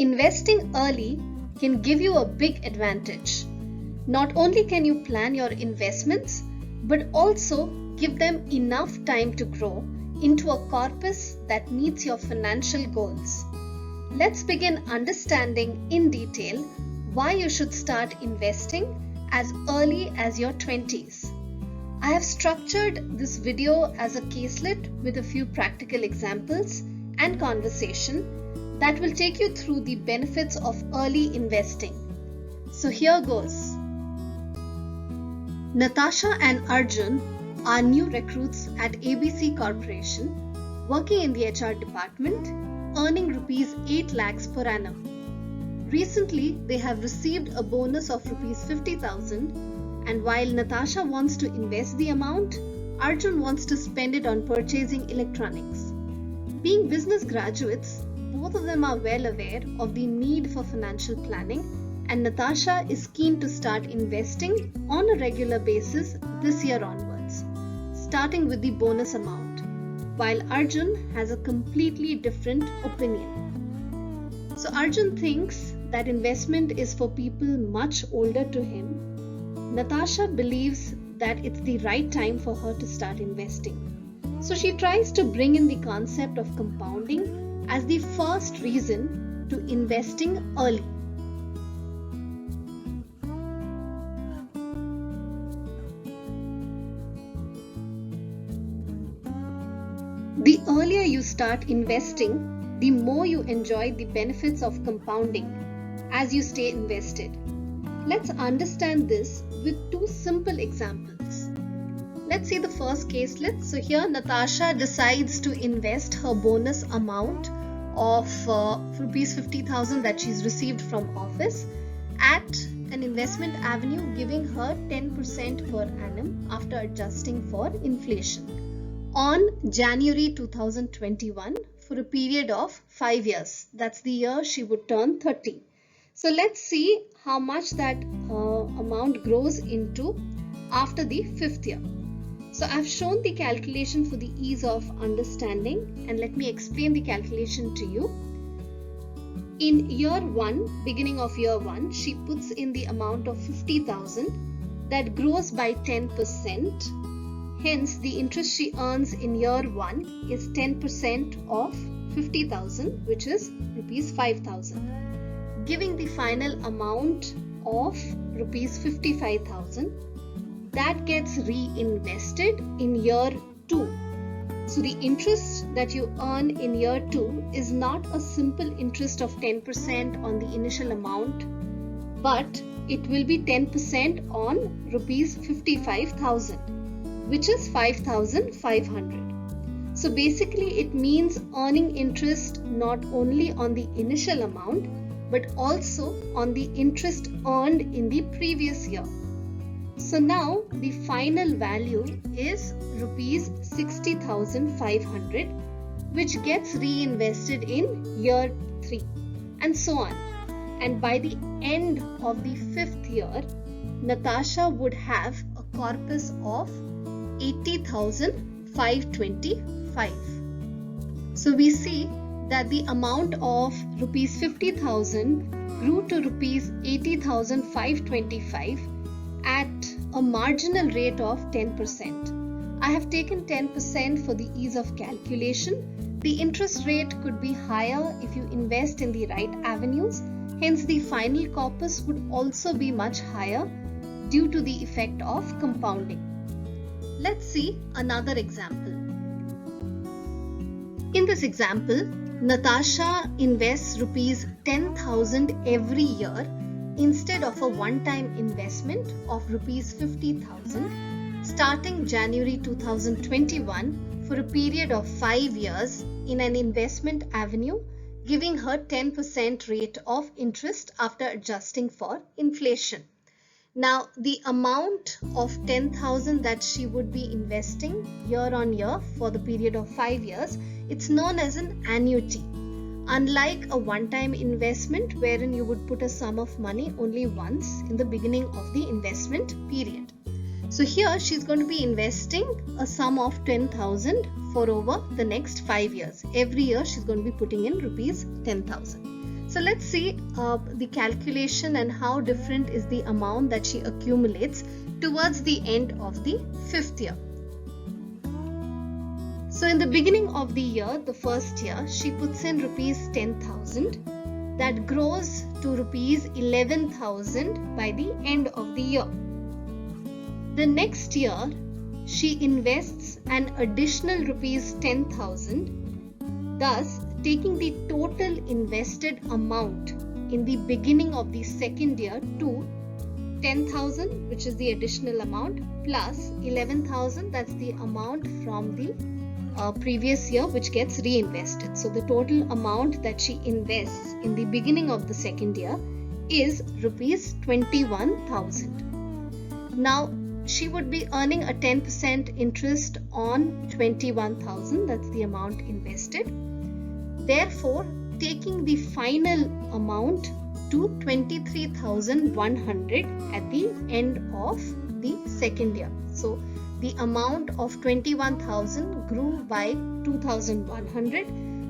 Investing early can give you a big advantage. Not only can you plan your investments, but also give them enough time to grow into a corpus that meets your financial goals. Let's begin understanding in detail why you should start investing as early as your 20s. I have structured this video as a caselet with a few practical examples and conversation that will take you through the benefits of early investing. So here goes. Natasha and Arjun are new recruits at ABC Corporation, working in the HR department, earning rupees 8 lakhs per annum. Recently, they have received a bonus of rupees 50,000, and while Natasha wants to invest the amount, Arjun wants to spend it on purchasing electronics. Being business graduates, both of them are well aware of the need for financial planning, and Natasha is keen to start investing on a regular basis this year onwards, starting with the bonus amount, while Arjun has a completely different opinion. So Arjun thinks that investment is for people much older to him. Natasha believes that it's the right time for her to start investing. So she tries to bring in the concept of compounding as the first reason to investing early. The earlier you start investing, the more you enjoy the benefits of compounding as you stay invested. Let's understand this with two simple examples. Let's see the first caselet. So here Natasha decides to invest her bonus amount of rupees 50,000 that she's received from office at an investment avenue, giving her 10% per annum after adjusting for inflation on January 2021 for a period of 5 years. That's the year she would turn 30. So let's see how much that amount grows into after the 5th year. So I've shown the calculation for the ease of understanding, and let me explain the calculation to you. In year 1, beginning of year 1, she puts in the amount of 50,000 that grows by 10%. Hence, the interest she earns in year 1 is 10% of 50,000, which is rupees 5,000, giving the final amount of rupees 55,000 that gets reinvested in year 2. So the interest that you earn in year 2 is not a simple interest of 10% on the initial amount, but it will be 10% on rupees 55,000, which is 5,500. So basically it means earning interest not only on the initial amount, but also on the interest earned in the previous year. So now the final value is rupees 60,500, which gets reinvested in year 3, and so on. And by the end of the 5th year, Natasha would have a corpus of 80,525. So we see that the amount of rupees 50,000 grew to rupees 80,525 at a marginal rate of 10%. I have taken 10% for the ease of calculation. The interest rate could be higher if you invest in the right avenues. Hence, the final corpus would also be much higher due to the effect of compounding. Let's see another example. In this example, Natasha invests rupees 10,000 every year instead of a one-time investment of rupees 50,000 starting January 2021 for a period of 5 years in an investment avenue, giving her 10% rate of interest after adjusting for inflation. Now, the amount of 10,000 that she would be investing year on year for the period of 5 years, it's known as an annuity. Unlike a one-time investment wherein you would put a sum of money only once in the beginning of the investment period. So here she's going to be investing a sum of 10,000 for over the next 5 years. Every year she's going to be putting in rupees 10,000. So let's see the calculation and how different is the amount that she accumulates towards the end of the 5th year. So in the beginning of the year, the first year, she puts in rupees 10,000. That grows to rupees 11,000 by the end of the year. The next year, she invests an additional rupees 10,000, thus taking the total invested amount in the beginning of the second year to 10,000, which is the additional amount, plus 11,000, that's the amount from the previous year which gets reinvested. So the total amount that she invests in the beginning of the second year is rupees 21,000. Now she would be earning a 10% interest on 21,000, that's the amount invested. Therefore, taking the final amount to 23,100 at the end of the second year. So the amount of 21,000 grew by 2,100,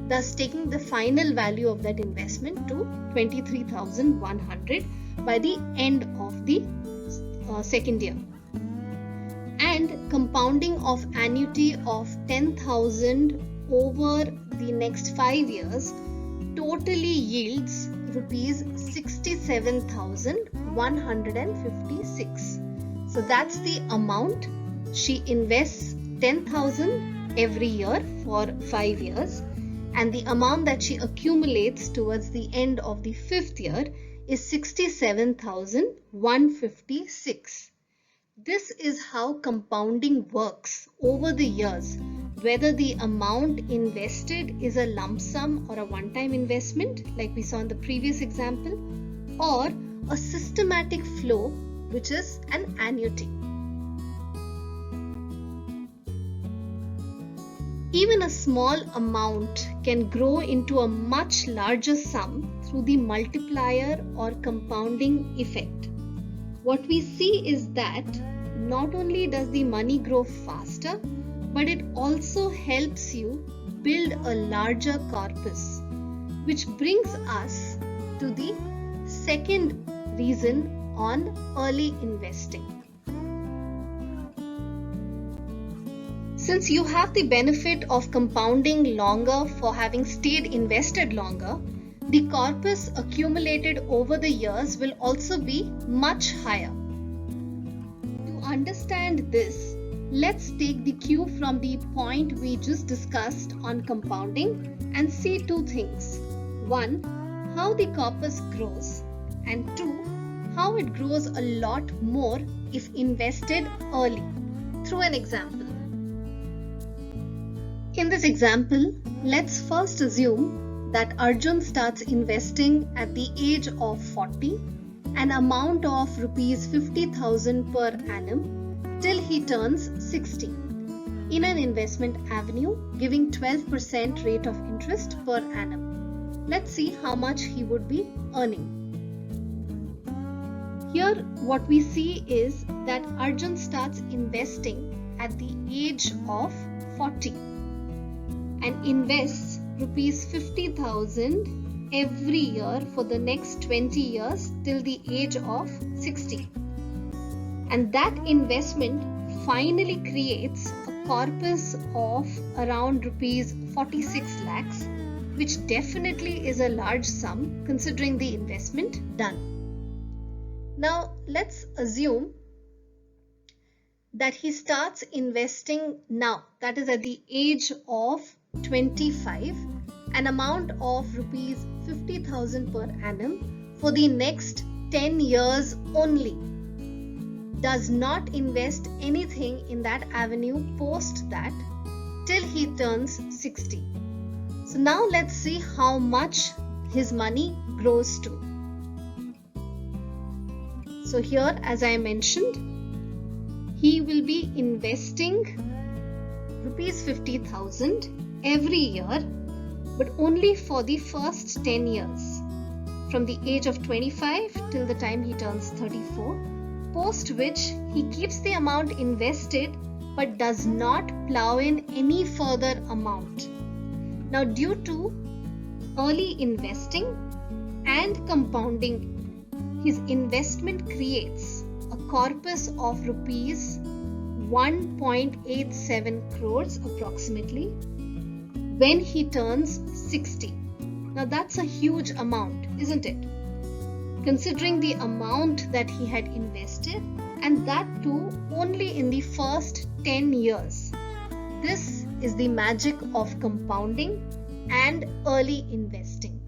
thus taking the final value of that investment to 23,100 by the end of the second year. And compounding of annuity of 10,000 over the next 5 years totally yields rupees 67,156. So that's the amount. She invests 10,000 every year for 5 years, and the amount that she accumulates towards the end of the 5th year is 67,156. This is how compounding works over the years, whether the amount invested is a lump sum or a one-time investment like we saw in the previous example, or a systematic flow which is an annuity. Even a small amount can grow into a much larger sum through the multiplier or compounding effect. What we see is that not only does the money grow faster, but it also helps you build a larger corpus, which brings us to the second reason on early investing. Since you have the benefit of compounding longer for having stayed invested longer, the corpus accumulated over the years will also be much higher. To understand this, let's take the cue from the point we just discussed on compounding and see two things. One, how the corpus grows, and two, how it grows a lot more if invested early. Through an example. In this example, let's first assume that Arjun starts investing at the age of 40, an amount of rupees 50,000 per annum till he turns 60 in an investment avenue giving 12% rate of interest per annum. Let's see how much he would be earning. Here what we see is that Arjun starts investing at the age of 40 and invests rupees 50,000 every year for the next 20 years till the age of 60. And that investment finally creates a corpus of around rupees 46 lakhs, which definitely is a large sum considering the investment done. Now let's assume that he starts investing now, that is at the age of 25, an amount of rupees 50,000 per annum for the next 10 years only. Does not invest anything in that avenue post that till he turns 60. So now let's see how much his money grows to. So here, as I mentioned, he will be investing rupees 50,000 every year, but only for the first 10 years, from the age of 25 till the time he turns 34, post which he keeps the amount invested but does not plow in any further amount. Now, due to early investing, and compounding, his investment creates a corpus of rupees 1.87 crores approximately when he turns 60. Now that's a huge amount, isn't it? Considering the amount that he had invested, and that too only in the first 10 years. This is the magic of compounding and early investing.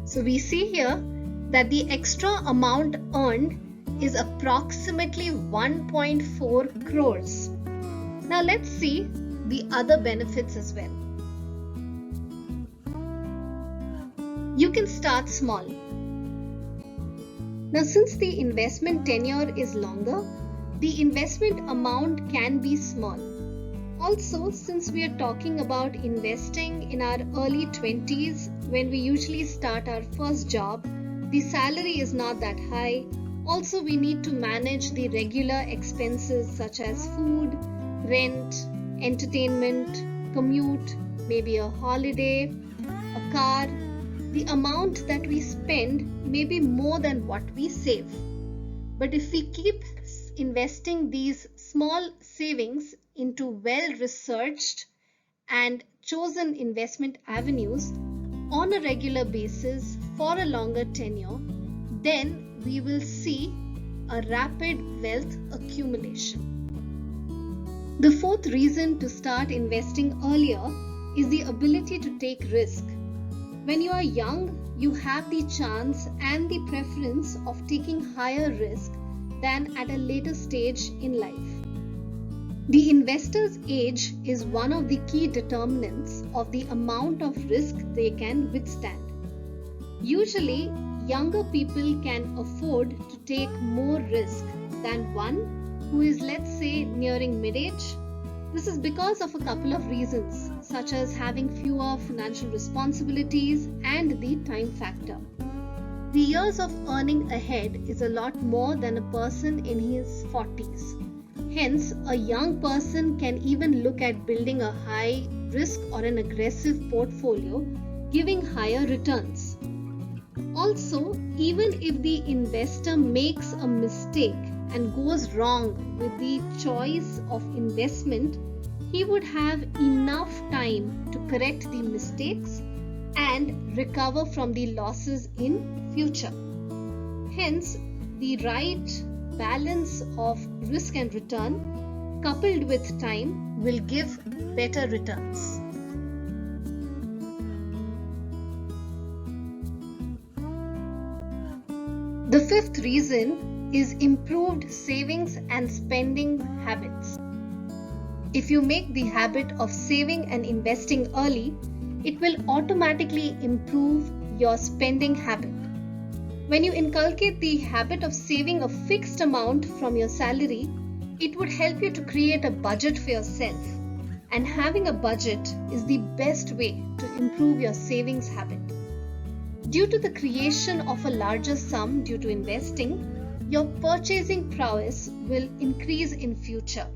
So we see here that the extra amount earned is approximately 1.4 crores. Now let's see the other benefits as well. You can start small. Now since the investment tenure is longer, the investment amount can be small. Also, since we are talking about investing in our early 20s, when we usually start our first job, the salary is not that high. Also, we need to manage the regular expenses such as food, rent, entertainment, commute, maybe a holiday, a car. The amount that we spend may be more than what we save. But if we keep investing these small savings into well-researched and chosen investment avenues on a regular basis for a longer tenure, then we will see a rapid wealth accumulation. The fourth reason to start investing earlier is the ability to take risk. When you are young, you have the chance and the preference of taking higher risk than at a later stage in life. The investor's age is one of the key determinants of the amount of risk they can withstand. Usually, younger people can afford to take more risk than one who is, let's say, nearing mid-age. This is because of a couple of reasons, such as having fewer financial responsibilities and the time factor. The years of earning ahead is a lot more than a person in his 40s. Hence, a young person can even look at building a high risk or an aggressive portfolio, giving higher returns. Also, even if the investor makes a mistake and goes wrong with the choice of investment, he would have enough time to correct the mistakes and recover from the losses in future. Hence, the right balance of risk and return coupled with time will give better returns. The fifth reason is improved savings and spending habits. If you make the habit of saving and investing early, it will automatically improve your spending habit. When you inculcate the habit of saving a fixed amount from your salary, it would help you to create a budget for yourself. And having a budget is the best way to improve your savings habit. Due to the creation of a larger sum due to investing, your purchasing prowess will increase in future.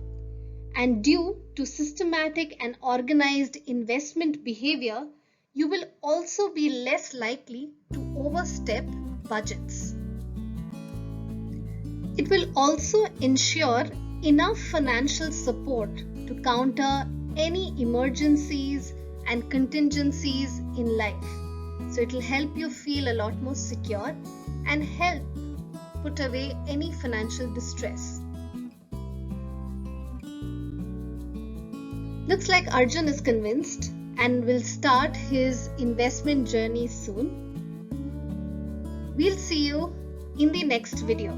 And due to systematic and organized investment behavior, you will also be less likely to overstep budgets. It will also ensure enough financial support to counter any emergencies and contingencies in life. So it will help you feel a lot more secure and help put away any financial distress. Looks like Arjun is convinced and will start his investment journey soon. We'll see you in the next video.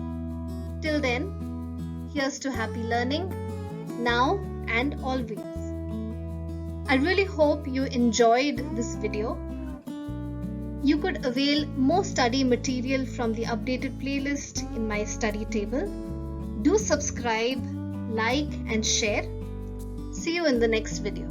Till then, here's to happy learning, now and always. I really hope you enjoyed this video. You could avail more study material from the updated playlist in my study table. Do subscribe, like and share. See you in the next video.